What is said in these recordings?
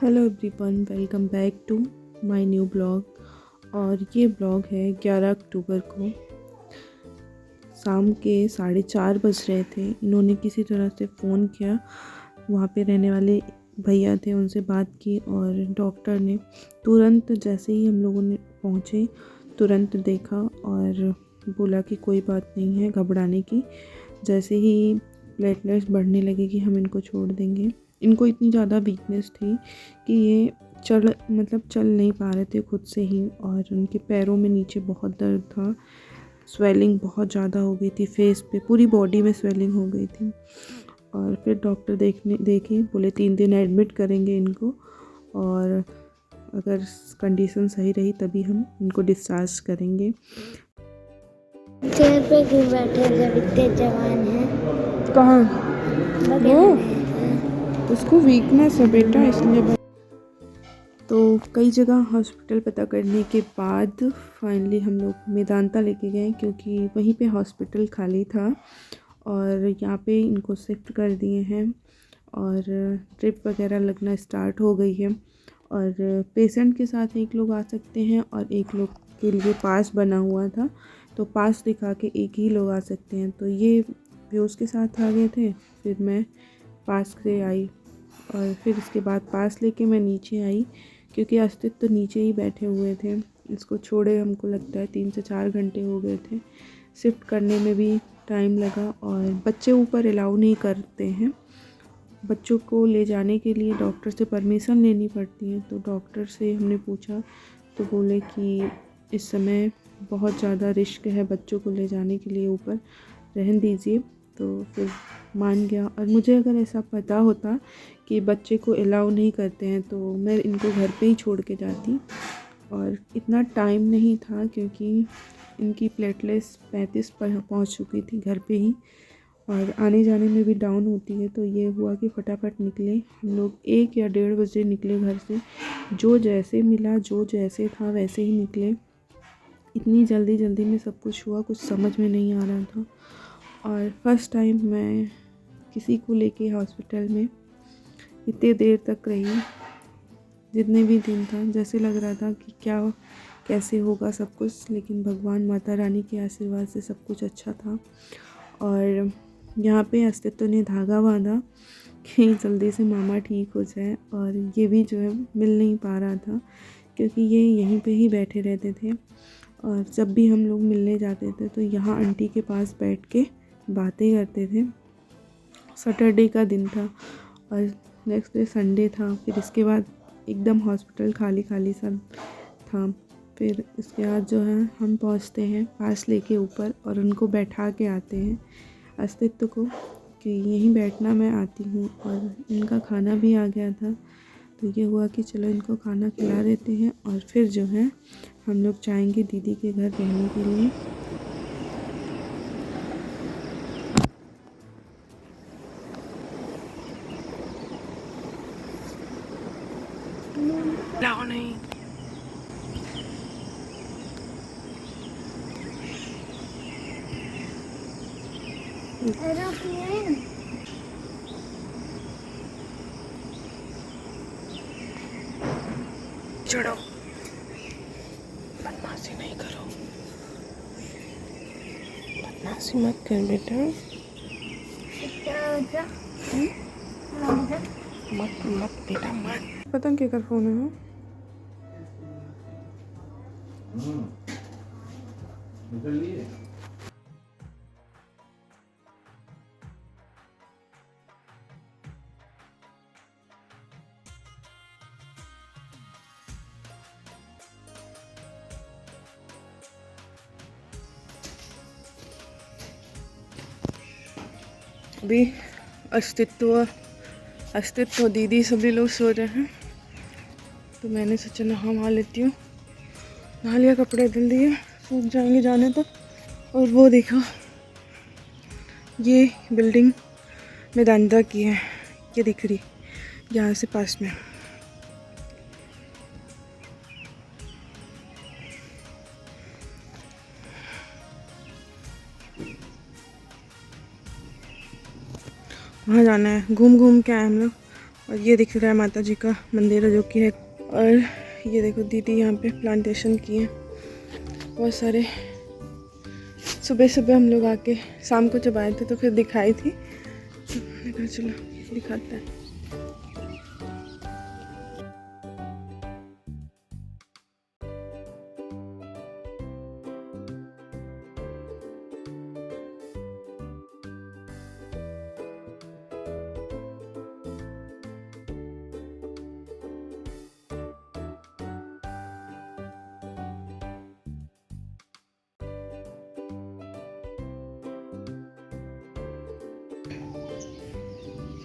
Hello everyone, welcome back to my new blog. और ये blog है 11 अक्टूबर को। शाम के 4:30 बज रहे थे। इन्होंने किसी तरह से फ़ोन किया, वहाँ पे रहने वाले भैया थे, उनसे बात की और डॉक्टर ने तुरंत, जैसे ही हम लोगों ने पहुँचे, तुरंत देखा और बोला कि कोई बात नहीं है घबराने की। जैसे ही प्लेटलेट्स बढ़ने लगे कि हम इनको छोड़ देंगे। इनको इतनी ज़्यादा वीकनेस थी कि ये चल नहीं पा रहे थे खुद से ही, और उनके पैरों में नीचे बहुत दर्द था। स्वेलिंग बहुत ज़्यादा हो गई थी, फेस पे, पूरी बॉडी में स्वेलिंग हो गई थी। और फिर डॉक्टर देखे, बोले 3 दिन एडमिट करेंगे इनको, और अगर कंडीशन सही रही तभी हम इनको डिस्चार्ज करेंगे। चेयर पे क्यों बैठे जब इतने जवान हैं? कहाँ वो? हैं। उसको वीकनेस है बेटा, इसलिए। तो कई जगह हॉस्पिटल पता करने के बाद फाइनली हम लोग मेदांता लेके गए, क्योंकि वहीं पे हॉस्पिटल खाली था और यहाँ पे इनको शिफ्ट कर दिए हैं और ड्रिप वगैरह लगना स्टार्ट हो गई है। और पेशेंट के साथ एक लोग आ सकते हैं और एक लोग के लिए पास बना हुआ था, तो पास दिखा के एक ही लोग आ सकते हैं। तो ये व्यूज़ के साथ आ गए थे, फिर मैं पास से आई और फिर इसके बाद पास लेके मैं नीचे आई, क्योंकि अस्तित्व तो नीचे ही बैठे हुए थे। इसको छोड़े हमको लगता है 3 से 4 घंटे हो गए थे। शिफ्ट करने में भी टाइम लगा और बच्चे ऊपर अलाउ नहीं करते हैं। बच्चों को ले जाने के लिए डॉक्टर से परमिशन लेनी पड़ती है। तो डॉक्टर से हमने पूछा तो बोले कि इस समय बहुत ज़्यादा रिस्क है बच्चों को ले जाने के लिए ऊपर, रहने दीजिए। तो फिर मान गया। और मुझे अगर ऐसा पता होता कि बच्चे को अलाउ नहीं करते हैं तो मैं इनको घर पे ही छोड़ के जाती, और इतना टाइम नहीं था क्योंकि इनकी प्लेटलेट्स 35 पर पहुँच चुकी थी घर पे ही, और आने जाने में भी डाउन होती है। तो ये हुआ कि फटाफट निकले हम लोग। 1 या 1:30 बजे निकले घर से, जो जैसे मिला, जो जैसे था वैसे ही निकले। इतनी जल्दी में सब कुछ हुआ, कुछ समझ में नहीं आ रहा था। और फर्स्ट टाइम मैं किसी को लेके हॉस्पिटल में इतने देर तक रही। जितने भी दिन था, जैसे लग रहा था कि क्या कैसे होगा सब कुछ, लेकिन भगवान माता रानी के आशीर्वाद से सब कुछ अच्छा था। और यहाँ पे अस्तित्व ने धागा बांधा कि जल्दी से मामा ठीक हो जाए। और ये भी जो है मिल नहीं पा रहा था, क्योंकि ये यहीं पे ही बैठे रहते थे और जब भी हम लोग मिलने जाते थे तो यहाँ आंटी के पास बैठ के बातें करते थे। सैटरडे का दिन था और नेक्स्ट डे संडे था। फिर इसके बाद एकदम हॉस्पिटल खाली सा था। फिर इसके बाद जो है हम पहुंचते हैं पास लेके ऊपर और उनको बैठा के आते हैं अस्तित्व को, कि यहीं बैठना, मैं आती हूँ। और इनका खाना भी आ गया था, तो ये हुआ कि चलो इनको खाना खिला देते हैं और फिर जो है हम लोग जाएंगे दीदी के घर रहने के लिए। लाओ नहीं। एरोप्लेन। चढ़ो, बदमाशी नहीं करो, बदमाशी मत कर बेटा, मत बेटा मत। पतंग के कर फोन है अभी। अस्तित्व दीदी सभी लोग सो रहे हैं, तो मैंने सोचा नहा लेती हूँ। नहा लिया, कपड़े धुल दिए, सूख जाएंगे जाने तक। और वो देखो, ये बिल्डिंग मेदांता की है, ये दिख रही यहाँ से पास में। वहाँ जाना है, घूम के आए हम लोग। और ये दिख रहा है माता जी का मंदिर जो कि है। और ये देखो दीदी यहाँ पे प्लांटेशन किए हैं बहुत सारे। सुबह सुबह हम लोग आके शाम को जब आए थे तो फिर दिखाई थी, तो मैंने कहा चलो दिखाते हैं।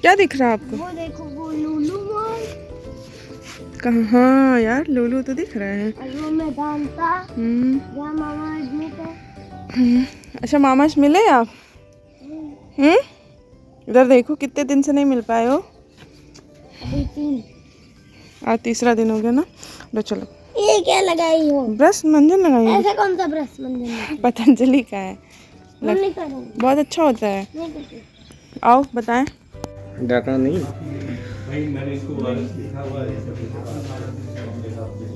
क्या दिख रहा है आपको? वो देखो वो लुलु मॉल, कहाँ? हाँ यार लुलु तो दिख रहा है। और वो मैदान था जहाँ मामा एडमिट है। अच्छा मामाश मिले आप? इधर देखो कितने दिन से नहीं मिल पाए हो। अभी 3। आज तीसरा दिन हो गया ना। लो चलो। ये क्या लगाई हो? ब्रश मंजन लगाई हो? ऐसा कौन सा ब्रश मंजन है? पतंजलि का है। हम नहीं करेंगे। बहुत अच्छा होता है। नहीं करते। आओ बताएं। डाटा नहीं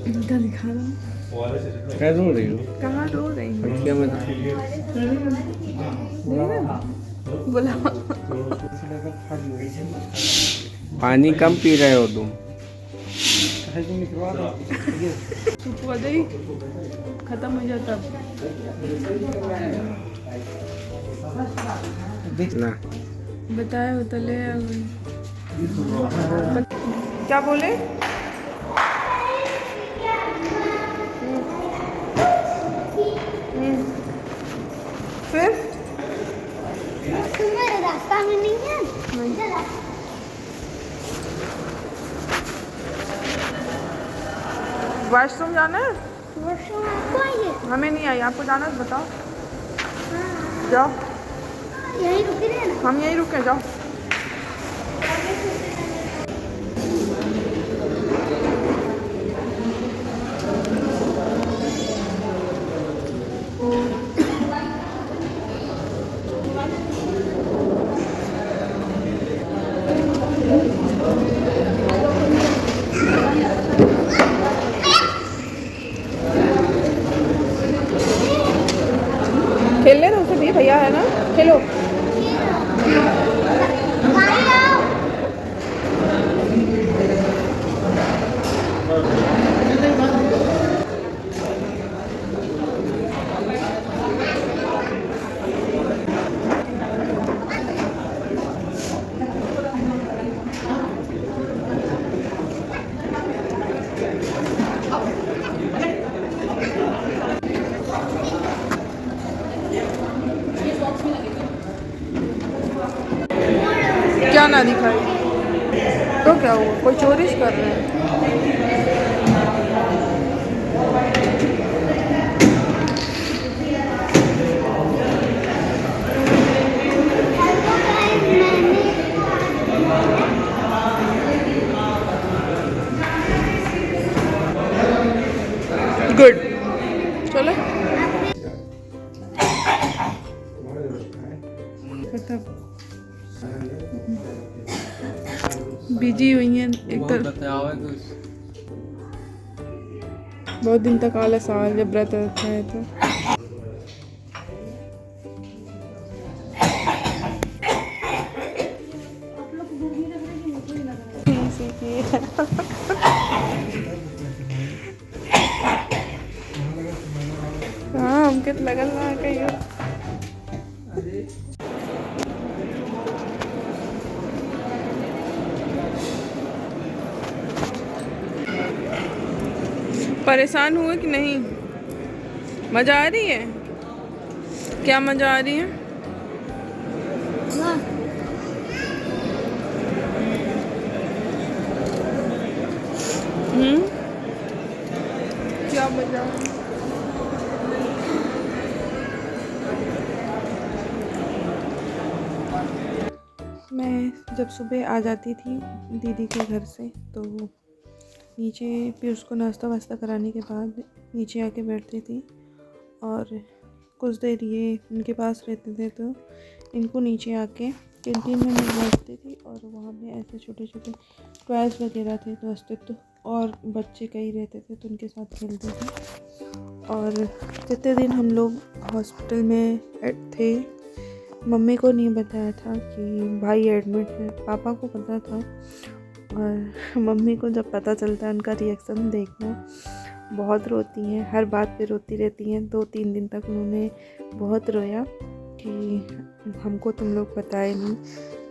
इनका दिखा रहा हूँ। क्या रो रही हो? कहाँ रो रही हूँ? क्या मैं बोला पानी कम पी रहे हो तुम? चुप हो जाई, खत्म हो जाता। ना बताया हो तो ले आओ। क्या बोले? फिर तुम्हारे रास्ता में नहीं है? वॉशरूम जाना है? वॉशरूम आपको आइए। हमें नहीं आई, आपको जाना है तो बताओ। जाओ। यहीं रुकी रहे ना। हम यहीं रुके, जाओ। खेलने दो उसे भी, भैया है ना, खेलो। क्या ना दिखाई तो क्या हुआ? कोई चोरी कर रहे हैं? गुड, चलो। बिजी हुई हैं एक तो। बहुत दिन तक आलस आ जब व्रत रखा है तो। हाँ हमके तो लगल ना कहीं। परेशान हुए कि नहीं? मजा आ रही है? क्या मजा आ रही है? क्या मजा? मैं जब सुबह आ जाती थी दीदी के घर से तो नीचे फिर उसको नाश्ता वास्ता कराने के बाद नीचे आके बैठती थी और कुछ देर ये उनके पास रहते थे तो इनको नीचे आके कैंटीन में मैं बैठती थी और वहाँ पे ऐसे छोटे छोटे टॉयज़ वगैरह थे तो अस्तित्व और बच्चे कई रहते थे तो उनके साथ खेलते थे। और जितने दिन हम लोग हॉस्पिटल में थे मम्मी को नहीं बताया था कि भाई एडमिट है, पापा को पता था। और मम्मी को जब पता चलता है उनका रिएक्शन देखना, बहुत रोती हैं, हर बात पे रोती रहती हैं। 2-3 दिन तक उन्होंने बहुत रोया कि हमको तुम लोग बताए नहीं।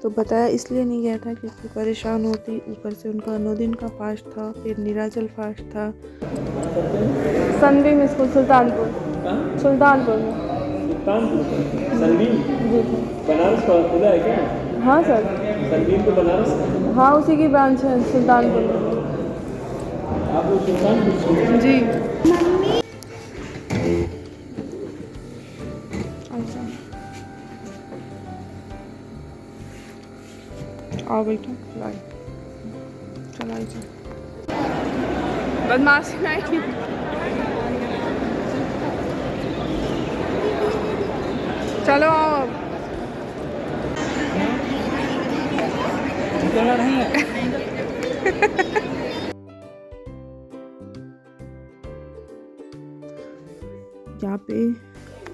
तो बताया इसलिए नहीं गया था क्योंकि परेशान होती, ऊपर से उनका 9 दिन का फास्ट था, फिर नीराजल फास्ट था। सनबीम स्कूल सुल्तानपुर में। सुल्तानपुर सनबीम जी जी बनारस का खुला है क्या? हाँ सर, सनबीम तो बनारस का? हाँ उसी की ब्रांच है सुल्तानपुर में। आप लोग सुल्तानपुर जी आओ बेटा, लाई चलाई बदमाशी नहीं। चलो आओ अब। यहाँ पे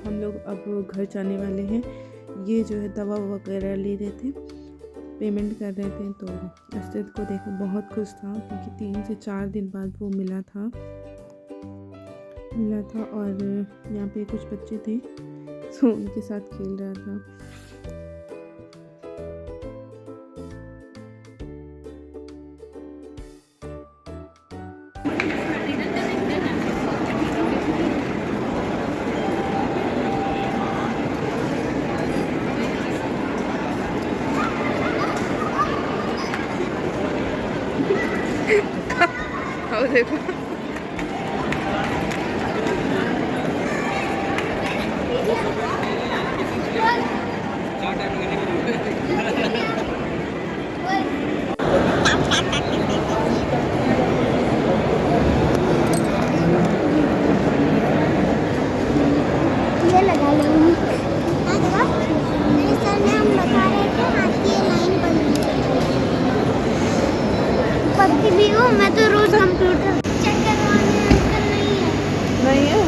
हम लोग अब घर जाने वाले हैं। ये जो है दवा वगैरह ले रहे थे, पेमेंट कर रहे थे। तो अस्तित को देखो बहुत खुश था क्योंकि 3 से 4 दिन बाद वो मिला था। और यहाँ पे कुछ बच्चे थे तो उनके साथ खेल रहा था। और देखो ये लगा लूँगी। मेरे सर में हम लगा रहे थे हाथ की लाइन बन पढ़ती भी हूँ मैं तो रोज कंप्यूटर चेक करवाने नहीं है।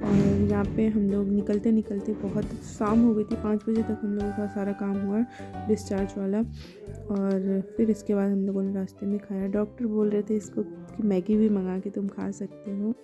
और यहाँ पे हम लोग निकलते निकलते बहुत शाम हो गई थी। 5 बजे तक हम लोगों का सारा काम हुआ डिस्चार्ज वाला। और फिर इसके बाद हम लोगों ने रास्ते में खाया। डॉक्टर बोल रहे थे इसको कि मैगी भी मंगा के तुम खा सकते हो।